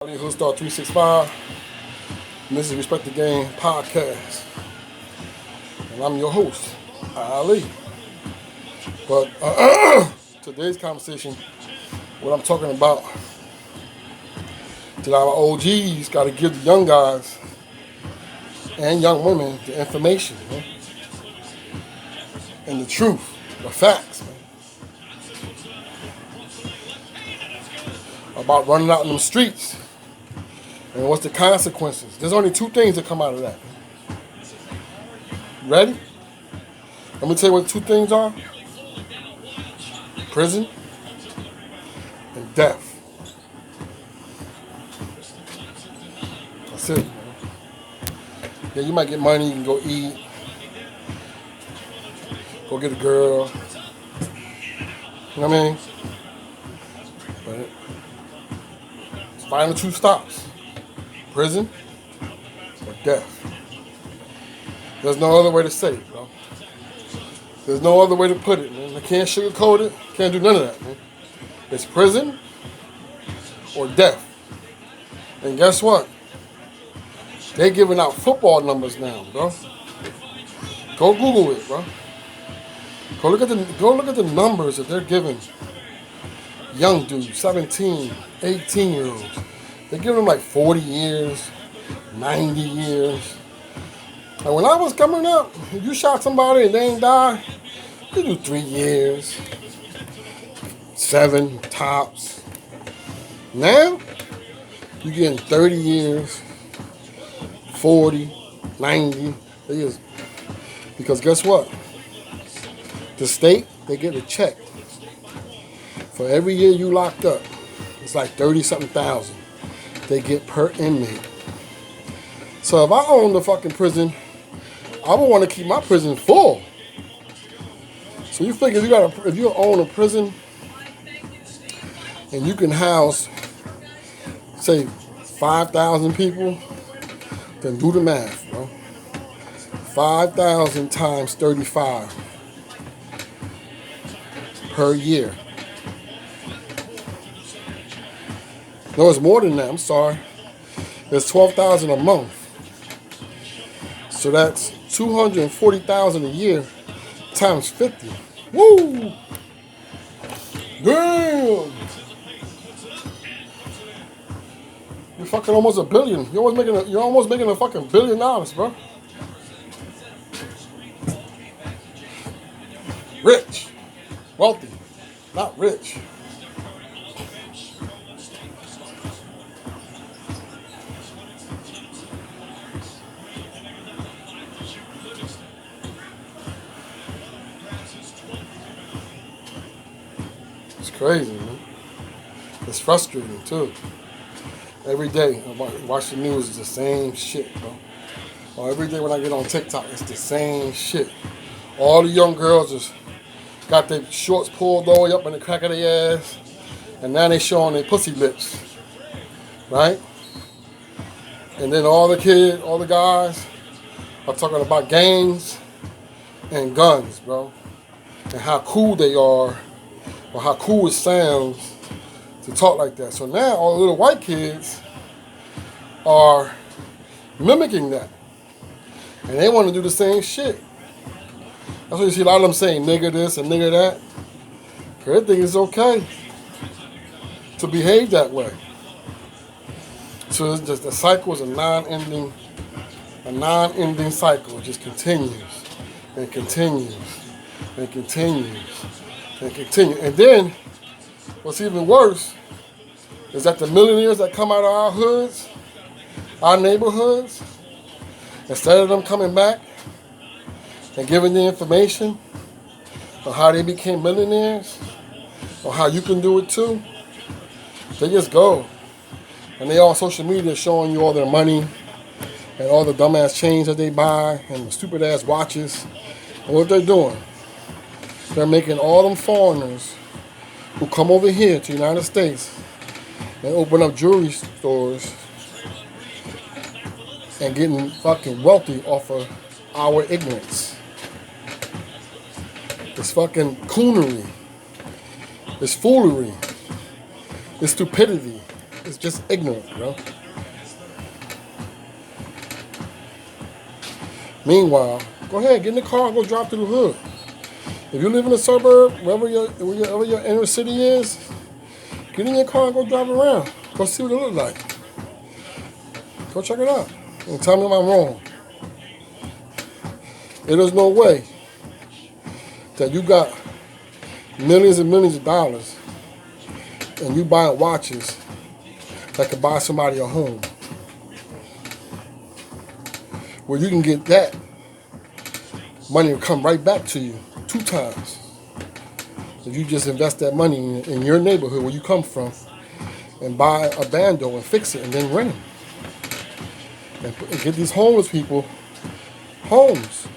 Hsworldwide 365, and this is Respect the Game podcast, and I'm your host, Ali. But today's conversation, what I'm talking about, that our OGs got to give the young guys and young women the information, man, and the truth, the facts, man, about running out in them streets. And what's the consequences? There's only two things that come out of that. Ready? Let me tell you what two things are. Prison and death. That's it, man. Yeah, you might get money, you can go eat, go get a girl. You know what I mean? But it's final two stops. Prison or death. There's no other way to say it, bro. There's no other way to put it, man. I can't sugarcoat it. Can't do none of that, man. It's prison or death. And guess what? They're giving out football numbers now, bro. Go Google it, bro. Go look at the numbers that they're giving young dudes, 17, 18-year-olds. They're giving them like 40 years, 90 years. And when I was coming up, if you shot somebody and they ain't die, you do 3 years, 7 tops. Now, you're getting 30 years, 40, 90 years. Because guess what? The state, they get a check. For every year you locked up, it's like 30-something thousand they get per inmate. So if I own the fucking prison, I would want to keep my prison full. So you figure if you own a prison and you can house, say, 5,000 people, then do the math, bro. 5,000 times 35 per year. No, it's more than that. I'm sorry. It's 12,000 a month. So that's 240,000 a year times 50. Woo! Damn! You're fucking almost a billion. You're almost making a fucking $1 billion, bro. Rich, wealthy, not rich. It's crazy, man. It's frustrating, too. Every day, I watch the news, it's the same shit, bro. Or every day when I get on TikTok, it's the same shit. All the young girls just got their shorts pulled all the way up in the crack of their ass, and now they showing their pussy lips, right? And then all the kids, all the guys are talking about gangs and guns, bro. And how cool they are, or how cool it sounds to talk like that. So now all the little white kids are mimicking that. And they want to do the same shit. That's why you see a lot of them saying nigger this and nigger that. Because they think it's okay to behave that way. So it's just the cycle is a non-ending cycle. It just continues and continues and continues and continues. And then what's even worse is that the millionaires that come out of our hoods, our neighborhoods, instead of them coming back and giving the information on how they became millionaires, or how you can do it too, they just go. And they on social media showing you all their money and all the dumbass chains that they buy and the stupid ass watches. And what they're doing, they're making all them foreigners who come over here to the United States and open up jewelry stores and getting fucking wealthy off of our ignorance. It's fucking coonery. It's foolery. It's stupidity. It's just ignorant, bro. Meanwhile, go ahead, get in the car and go drive through the hood. If you live in a suburb, wherever your inner city is, get in your car and go drive around. Go see what it looks like. Go check it out. And tell me if I'm wrong. There is no way that you got millions and millions of dollars and you buying watches that could buy somebody a home. Where you can get that money will come right back to you 2 times. If you just invest that money in your neighborhood where you come from and buy a bando and fix it and then rent them. And get these homeless people homes.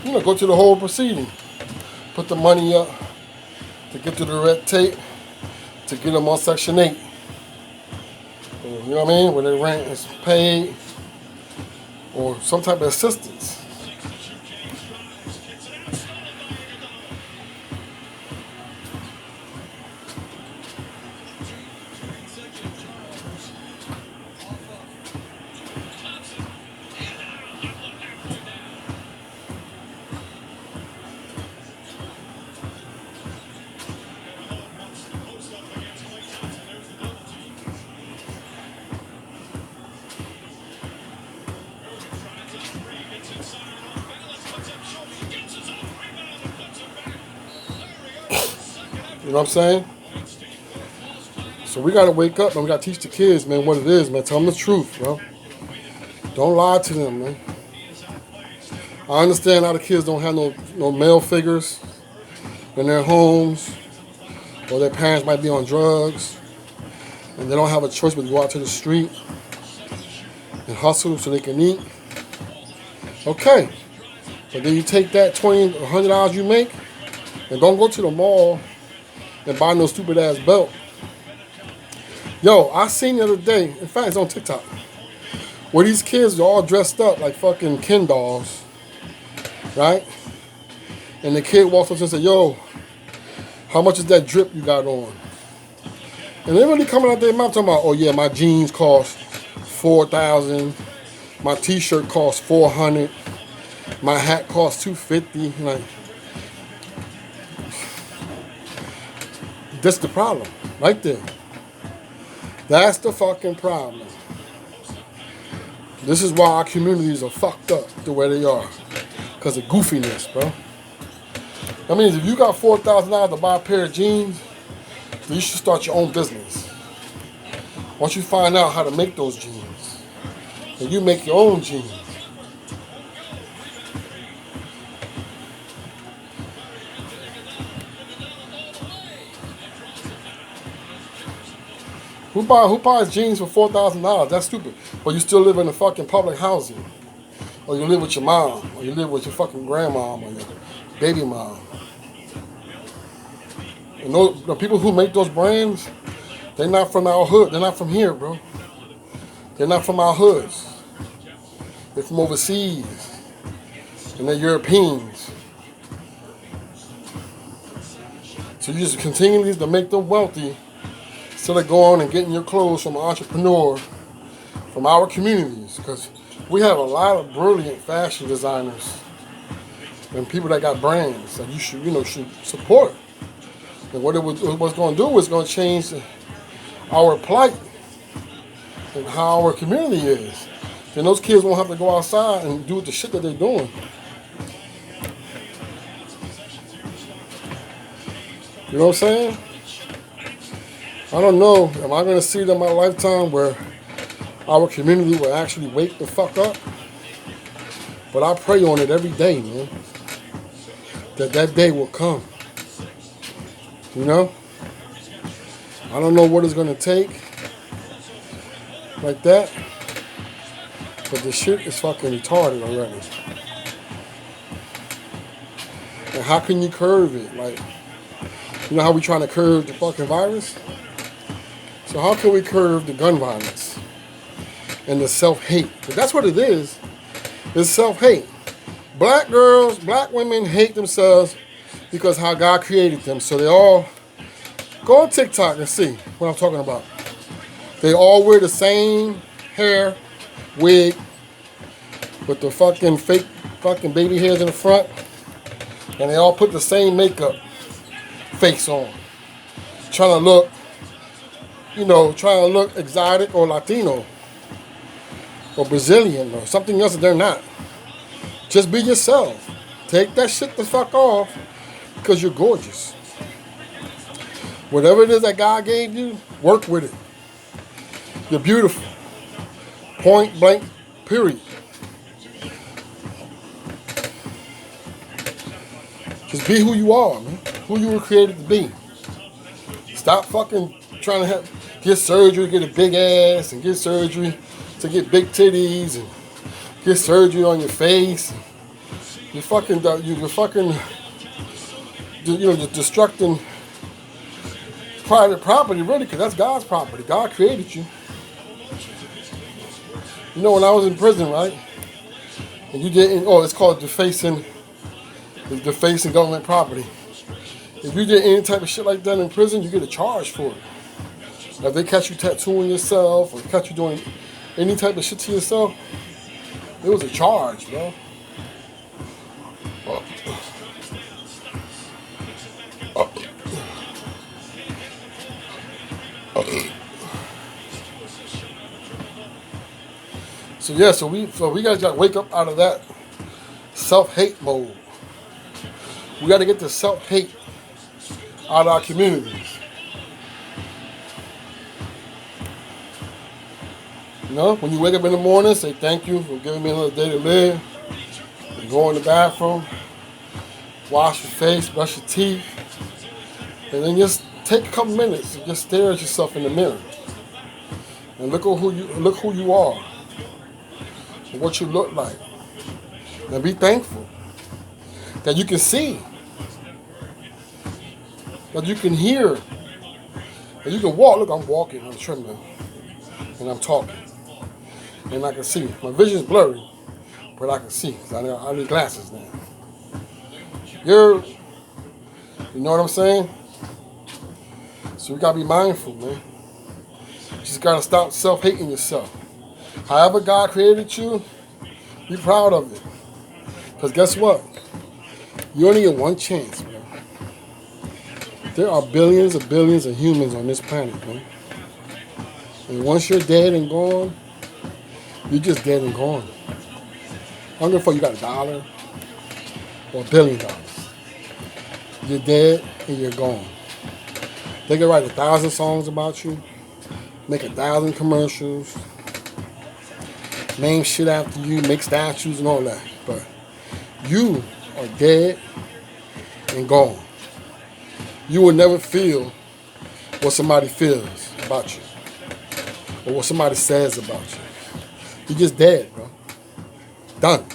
You know, go to the whole proceeding. Put the money up to get to the red tape to get them on Section 8. You know what I mean? Where their rent is paid or some type of assistance. You know what I'm saying? So we gotta wake up and we gotta teach the kids, man, what it is, man. Tell them the truth, bro. Don't lie to them, man. I understand a lot of kids don't have no male figures in their homes, or their parents might be on drugs, and they don't have a choice but to go out to the street and hustle so they can eat. Okay, but then you take that $20 or $100 you make, and don't go to the mall and buy no stupid ass belt. Yo, I seen the other day, in fact it's on TikTok, where these kids are all dressed up like fucking Ken dolls, right? And the kid walks up and says, yo, how much is that drip you got on? And they're really coming out their mouth talking about, oh yeah, my jeans cost $4,000, my t-shirt cost $400, my hat cost $250. Like, that's the problem, right there. That's the fucking problem. This is why our communities are fucked up the way they are. Because of goofiness, bro. That means if you got $4,000 to buy a pair of jeans, then you should start your own business. Once you find out how to make those jeans, then you make your own jeans. Who buys jeans for $4,000? That's stupid. But you still live in the fucking public housing. Or you live with your mom. Or you live with your fucking grandmom or your baby mom. And the people who make those brands, they're not from our hood. They're not from here, bro. They're not from our hoods. They're from overseas. And they're Europeans. So you just continually to make them wealthy instead of going and getting your clothes from an entrepreneur from our communities, because we have a lot of brilliant fashion designers and people that got brands that you should support. And what what's going to do is going to change our plight and how our community is. Then those kids won't have to go outside and do the shit that they're doing. You know what I'm saying? I don't know. Am I going to see it in my lifetime where our community will actually wake the fuck up? But I pray on it every day, man. That day will come. You know? I don't know what it's going to take like that. But the shit is fucking retarded already. And how can you curve it? Like, you know how we trying to curve the fucking virus? So how can we curve the gun violence and the self-hate? Because that's what it is. It's self-hate. Black girls, black women hate themselves because how God created them. So they all Go on TikTok and see what I'm talking about. They all wear the same hair wig with the fucking fake fucking baby hairs in the front, and they all put the same makeup face on, trying to look, trying to look exotic or Latino or Brazilian or something else that they're not. Just be yourself. Take that shit the fuck off because you're gorgeous. Whatever it is that God gave you, work with it. You're beautiful. Point blank, period. Just be who you are, man. Who you were created to be. Stop fucking trying to get surgery, get a big ass, and get surgery to get big titties, and get surgery on your face. You're destructing private property, really, because that's God's property. God created you. You know, when I was in prison, right? And you didn't, it's called defacing government property. If you did any type of shit like that in prison, you get a charge for it. If they catch you tattooing yourself or catch you doing any type of shit to yourself, it was a charge, bro. So we guys got to wake up out of that self-hate mode. We got to get the self-hate out of our communities. You know, when you wake up in the morning, say thank you for giving me another day to live. And go in the bathroom, wash your face, brush your teeth, and then just take a couple minutes and just stare at yourself in the mirror and look who you are and what you look like, and be thankful that you can see, that you can hear, that you can walk. Look, I'm walking, I'm trembling, and I'm talking, and I can see. My vision's blurry, but I can see because I need glasses now. You know what I'm saying? So we gotta be mindful, man. You just gotta stop self-hating yourself. However God created you, be proud of it. Because guess what? You only get one chance, man. There are billions of humans on this planet, man. And once you're dead and gone, you're just dead and gone. I don't give a fuck you got $1 or $1 billion. You're dead and you're gone. They can write 1,000 songs about you, make 1,000 commercials, name shit after you, make statues and all that. But you are dead and gone. You will never feel what somebody feels about you or what somebody says about you. You're just dead, bro. Done.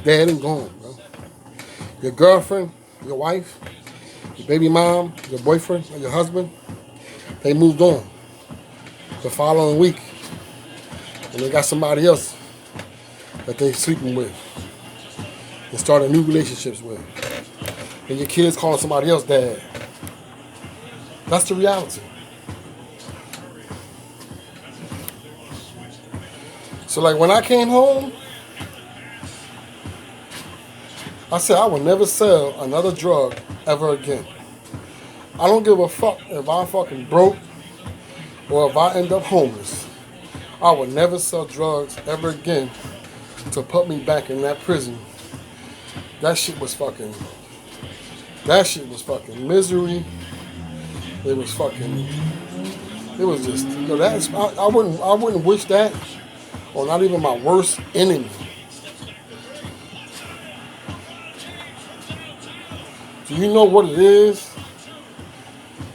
Dead and gone, bro. Your girlfriend, your wife, your baby mom, your boyfriend, or your husband, they moved on the following week. And they got somebody else that they sleeping with and starting new relationships with. And your kids calling somebody else dad. That's the reality. So like when I came home, I said I will never sell another drug ever again. I don't give a fuck if I'm fucking broke or if I end up homeless. I would never sell drugs ever again to put me back in that prison. That shit was fucking misery. It was just, I wouldn't wish that on not even my worst enemy. Do you know what it is?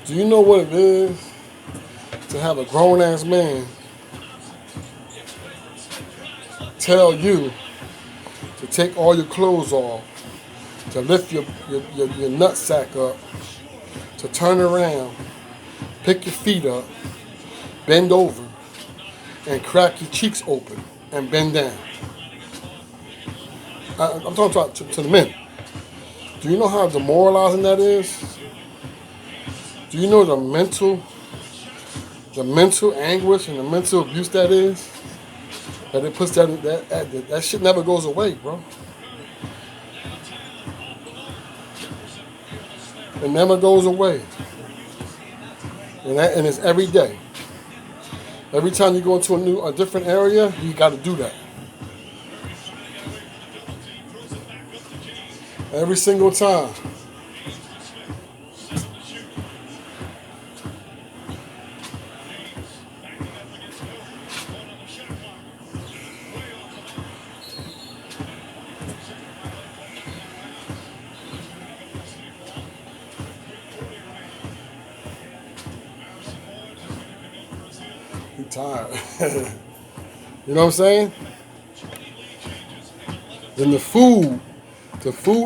Do you know what it is to have a grown-ass man tell you to take all your clothes off, to lift your nutsack up, to turn around, pick your feet up, bend over, and crack your cheeks open and bend down? I'm talking to the men. Do you know how demoralizing that is? Do you know the mental anguish and the mental abuse that is? That it puts that shit never goes away, bro. It never goes away. And it's every day. Every time you go into a different area, you got to do that. Every single time. I'm tired. You know what I'm saying? Then the food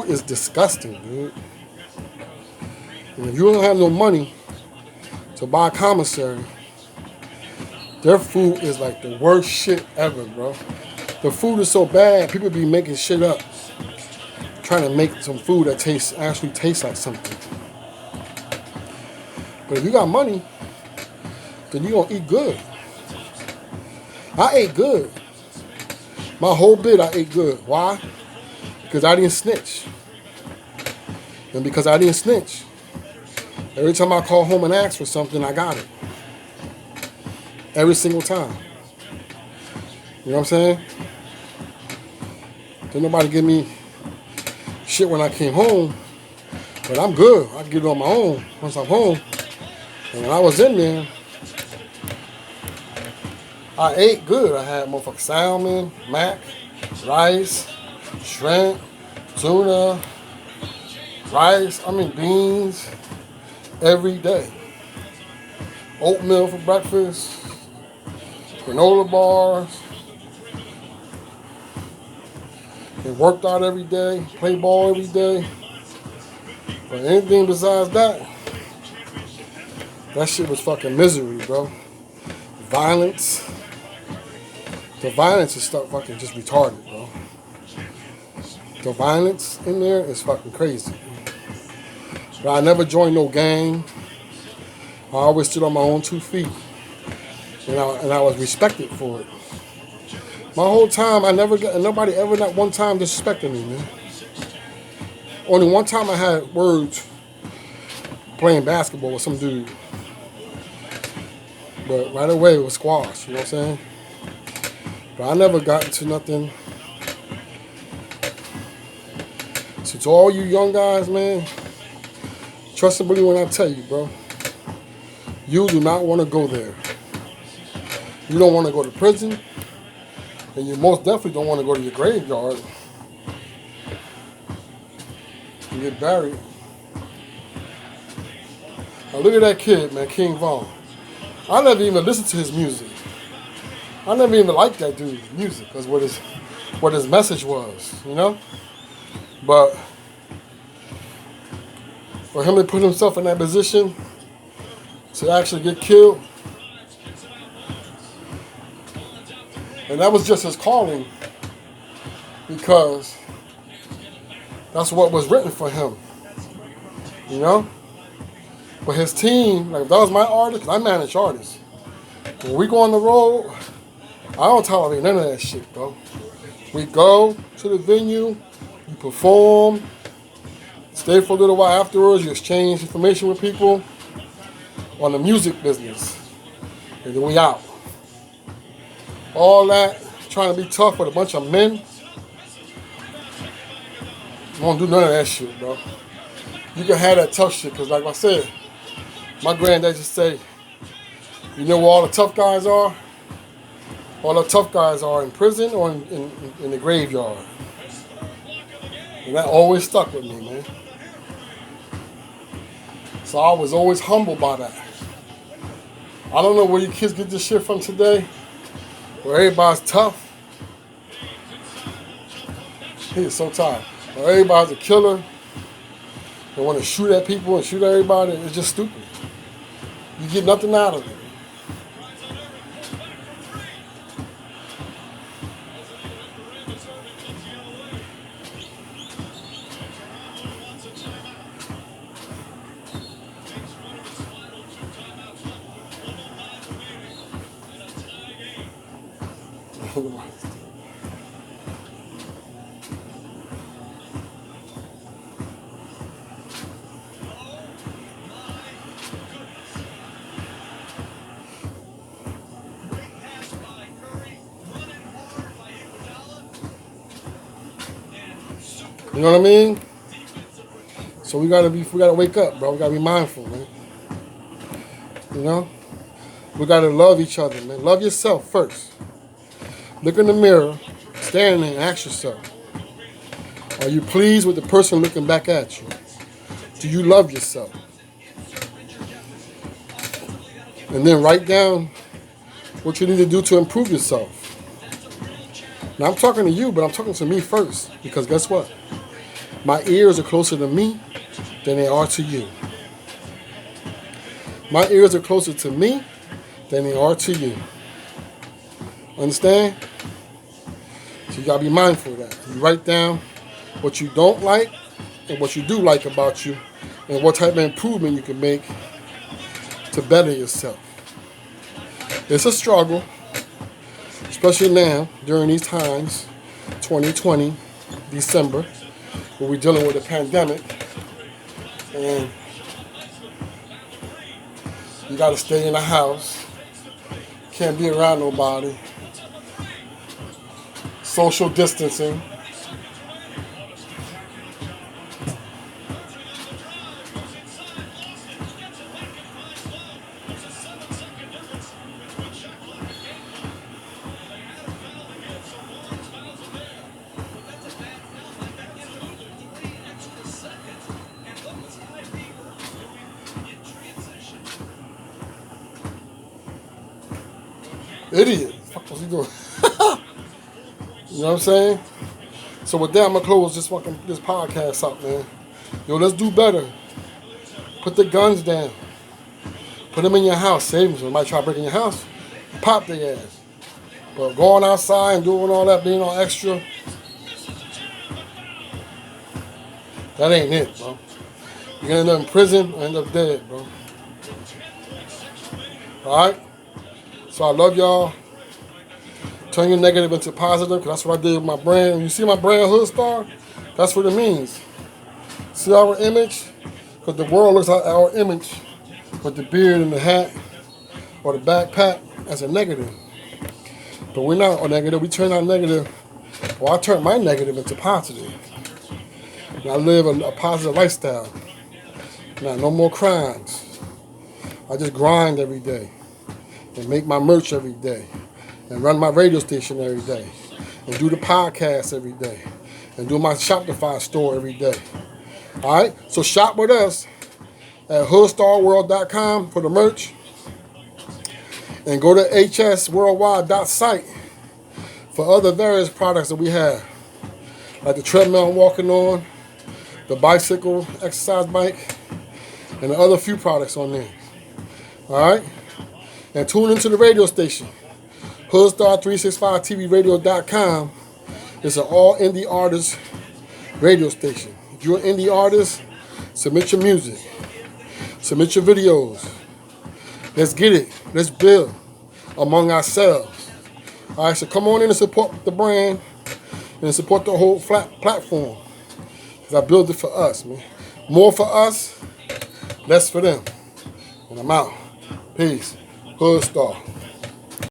is disgusting, dude. And if you don't have no money to buy commissary, their food is like the worst shit ever, bro. The food is so bad, people be making shit up, trying to make some food that actually tastes like something. But if you got money, then you gonna eat good. I ate good. My whole bit I ate good. Why? Because I didn't snitch. And because I didn't snitch, every time I call home and ask for something, I got it. Every single time. You know what I'm saying? Didn't nobody give me shit when I came home, but I'm good. I get it on my own once I'm home. And when I was in there, I ate good. I had motherfucking salmon, mac, rice, shrimp, tuna, beans every day. Oatmeal for breakfast, granola bars. And worked out every day, played ball every day. But anything besides that shit was fucking misery, bro. Violence. The violence is stuff fucking just retarded, bro. The violence in there is fucking crazy. But I never joined no gang. I always stood on my own 2 feet. And I was respected for it. My whole time, nobody ever not one time disrespected me, man. Only one time I had words playing basketball with some dude. But right away it was squash, you know what I'm saying? But I never got into nothing. So to all you young guys, man, trust and believe when I tell you, bro. You do not want to go there. You don't want to go to prison. And you most definitely don't want to go to your graveyard and get buried. Now look at that kid, man, King Von. I never even listened to his music. I never even liked that dude's music because what his message was, you know? But for him to put himself in that position to actually get killed, and that was just his calling because that's what was written for him, you know? But his team, like if that was my artist, because I manage artists, when we go on the road, I don't tolerate none of that shit, bro. We go to the venue, you perform, stay for a little while afterwards, you exchange information with people on the music business, and then we out. All that, trying to be tough with a bunch of men, I won't do none of that shit, bro. You can have that tough shit, because like I said, my granddad just say, you know where all the tough guys are? All the tough guys are in prison or in the graveyard. And that always stuck with me, man. So I was always humbled by that. I don't know where you kids get this shit from today, where everybody's tough. He is so tired. Where everybody's a killer. They want to shoot at people and shoot at everybody. It's just stupid. You get nothing out of it. You know what I mean? So we gotta wake up, bro. We gotta be mindful, man. You know? We gotta love each other, man. Love yourself first. Look in the mirror, stand there and ask yourself, are you pleased with the person looking back at you? Do you love yourself? And then write down what you need to do to improve yourself. Now I'm talking to you, but I'm talking to me first. Because guess what? My ears are closer to me than they are to you. My ears are closer to me than they are to you. Understand? So you gotta be mindful of that. You write down what you don't like and what you do like about you and what type of improvement you can make to better yourself. It's a struggle, especially now during these times, 2020, December, where we're dealing with a pandemic, and you gotta stay in the house, can't be around nobody, social distancing. Idiot. What was he doing? You know what I'm saying? So with that, I'm gonna close this podcast up, man. Yo, let's do better. Put the guns down. Put them in your house. Save them. Somebody try to break in your house, pop their ass. But going outside and doing all that, being all extra, that ain't it, bro. You're gonna end up in prison or end up dead, bro. Alright? So I love y'all. Turn your negative into positive, because that's what I did with my brand. You see my brand, Hood Star? That's what it means. See our image? Because the world looks at our image with the beard and the hat or the backpack as a negative. But we're not a negative. We turn our negative, or I turn my negative into positive. And I live a positive lifestyle. Now, no more crimes. I just grind every day and make my merch every day and run my radio station every day and do the podcast every day and do my Shopify store every day. All right? So shop with us at Hsworldwide.com for the merch, and go to ep.108 for other various products that we have, like the treadmill I'm walking on, the bicycle, exercise bike, and the other few products on there. All right? And tune into the radio station, Hoodstar365TVradio.com. It's an all indie artist radio station. If you're an indie artist, submit your music. Submit your videos. Let's get it. Let's build among ourselves. All right, so come on in and support the brand and support the whole platform. Because I built it for us, man. More for us, less for them. And I'm out. Peace. Hood Star.